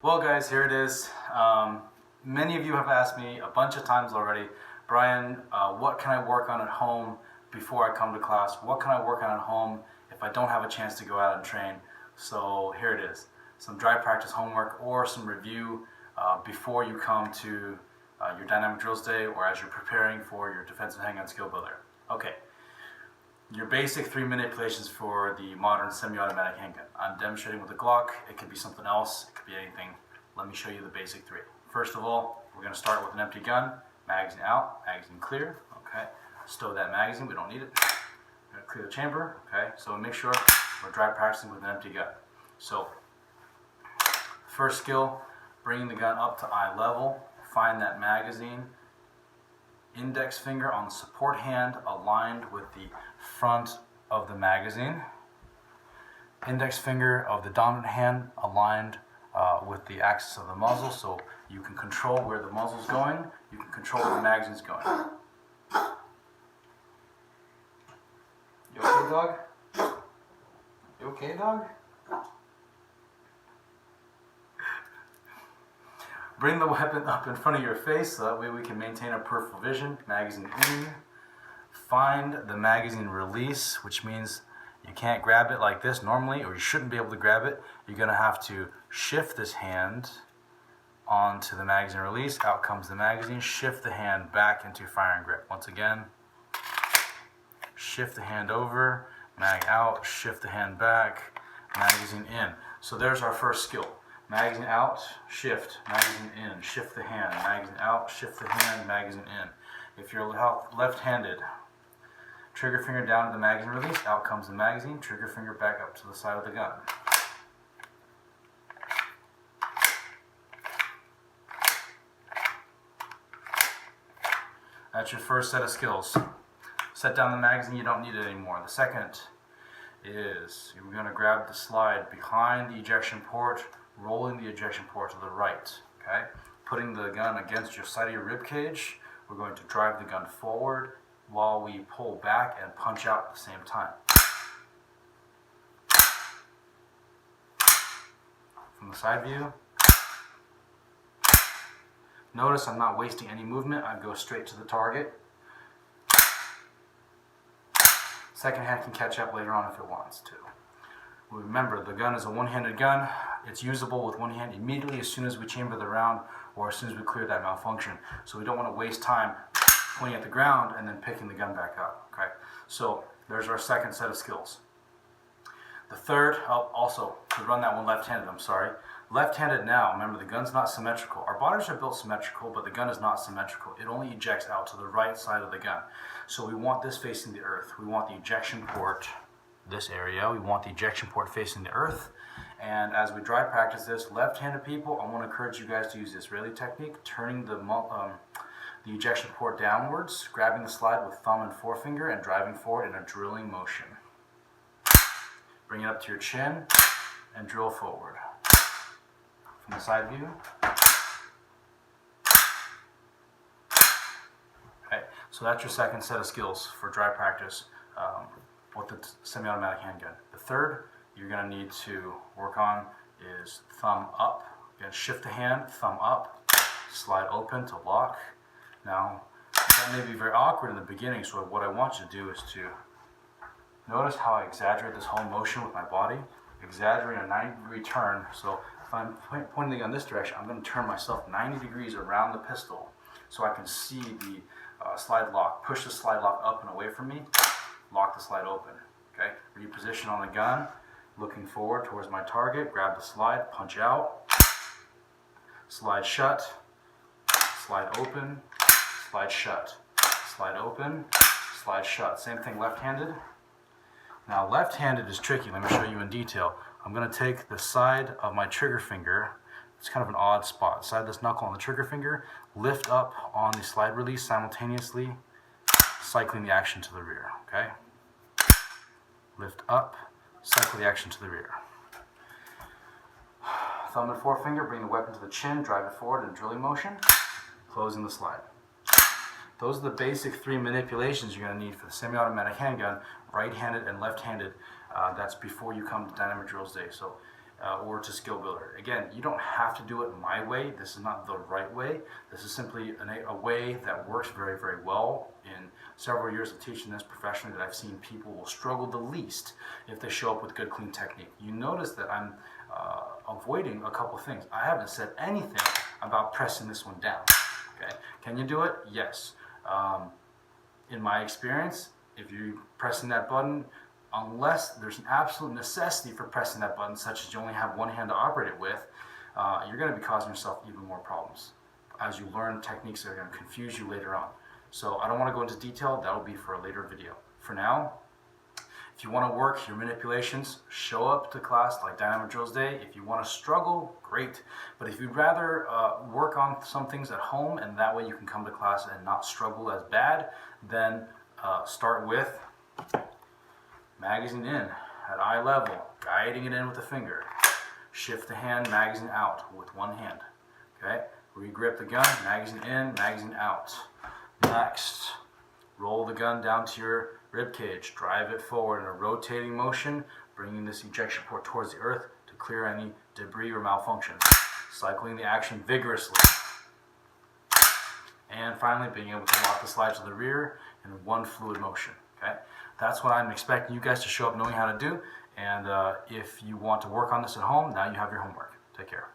Well guys, here it is. Many of you have asked me a bunch of times already, Brian, what can I work on at home before I come to class? What can I work on at home if I don't have a chance to go out and train? So here it is. Some dry practice homework or some review before you come to your dynamic drills day or as you're preparing for your defensive handgun skill builder. Okay. Your basic 3 manipulations for the modern semi-automatic handgun. I'm demonstrating with a Glock. It could be something else. It could be anything. Let me show you the basic 3. First of all, we're going to start with an empty gun. Magazine out, magazine clear. Okay. Stow that magazine. We don't need it. We're going to clear the chamber. Okay. So make sure we're dry practicing with an empty gun. So first skill, bringing the gun up to eye level. Find that magazine. Index finger on the support hand aligned with the front of the magazine. Index finger of the dominant hand aligned with the axis of the muzzle, so you can control where the muzzle's going, you can control where the magazine's going. You okay, dog? You okay, dog? Bring the weapon up in front of your face so that way we can maintain our peripheral vision. Magazine in. Find the magazine release, which means you can't grab it like this normally, or you shouldn't be able to grab it. You're going to have to shift this hand onto the magazine release. Out comes the magazine. Shift the hand back into firing grip. Once again, shift the hand over, mag out, shift the hand back, magazine in. So there's our first skill. Magazine out, shift, magazine in, shift the hand, magazine out, shift the hand, magazine in. If you're left-handed, trigger finger down to the magazine release, out comes the magazine, trigger finger back up to the side of the gun. That's your first set of skills. Set down the magazine, you don't need it anymore. The second is you're going to grab the slide behind the ejection port, rolling the ejection port to the right, okay? Putting the gun against your side of your rib cage, we're going to drive the gun forward while we pull back and punch out at the same time. From the side view, notice I'm not wasting any movement, I go straight to the target. Second hand can catch up later on if it wants to. Remember, the gun is a one-handed gun. It's usable with one hand immediately as soon as we chamber the round or as soon as we clear that malfunction. So we don't want to waste time pointing at the ground and then picking the gun back up. Okay. So there's our second set of skills. The third, also to run that one left-handed, I'm sorry. Left-handed now, remember the gun's not symmetrical. Our bodies are built symmetrical, but the gun is not symmetrical. It only ejects out to the right side of the gun. So we want this facing the earth. We want the ejection port, this area, we want the ejection port facing the earth. And as we dry practice this, left-handed people, I want to encourage you guys to use the Israeli technique, turning the ejection port downwards, grabbing the slide with thumb and forefinger and driving forward in a drilling motion. Bring it up to your chin and drill forward. From the side view. Okay, so that's your second set of skills for dry practice with the semi-automatic handgun. The third you're going to need to work on is thumb up. You're going to shift the hand, thumb up, slide open to lock. Now, that may be very awkward in the beginning, so what I want you to do is to notice how I exaggerate this whole motion with my body. Exaggerate a 90-degree turn. So if I'm pointing the gun this direction, I'm going to turn myself 90 degrees around the pistol so I can see the slide lock. Push the slide lock up and away from me. Lock the slide open. Okay. Reposition on the gun. Looking forward towards my target. Grab the slide. Punch out. Slide shut. Slide open. Slide shut. Slide open. Slide shut. Same thing left-handed. Now left-handed is tricky. Let me show you in detail. I'm going to take the side of my trigger finger. It's kind of an odd spot. Side of this knuckle on the trigger finger. Lift up on the slide release simultaneously, cycling the action to the rear. Okay. Lift up, cycle the action to the rear. Thumb and forefinger, bring the weapon to the chin, drive it forward in drilling motion, closing the slide. Those are the basic 3 manipulations you're going to need for the semi-automatic handgun, right-handed and left-handed. That's before you come to Dynamic Drills Day. So or to skill builder. Again, you don't have to do it my way. This is not the right way. This is simply a way that works very, very well. In several years of teaching this professionally, that I've seen people will struggle the least if they show up with good, clean technique. You notice that I'm avoiding a couple things. I haven't said anything about pressing this one down. Okay, can you do it? Yes. In my experience, if you're pressing that button, unless there's an absolute necessity for pressing that button, such as you only have one hand to operate it with, you're going to be causing yourself even more problems as you learn techniques that are going to confuse you later on. So I don't want to go into detail. That will be for a later video. For now, if you want to work your manipulations, show up to class like Dynamic Drills Day. If you want to struggle, great. But if you'd rather work on some things at home, and that way you can come to class and not struggle as bad, then start with magazine in at eye level, guiding it in with the finger. Shift the hand, magazine out with one hand. Okay, regrip the gun, magazine in, magazine out. Next, roll the gun down to your rib cage, drive it forward in a rotating motion, bringing this ejection port towards the earth to clear any debris or malfunctions. Cycling the action vigorously. And finally, being able to lock the slide to the rear in one fluid motion. Okay, that's what I'm expecting you guys to show up knowing how to do. And if you want to work on this at home, now you have your homework. Take care.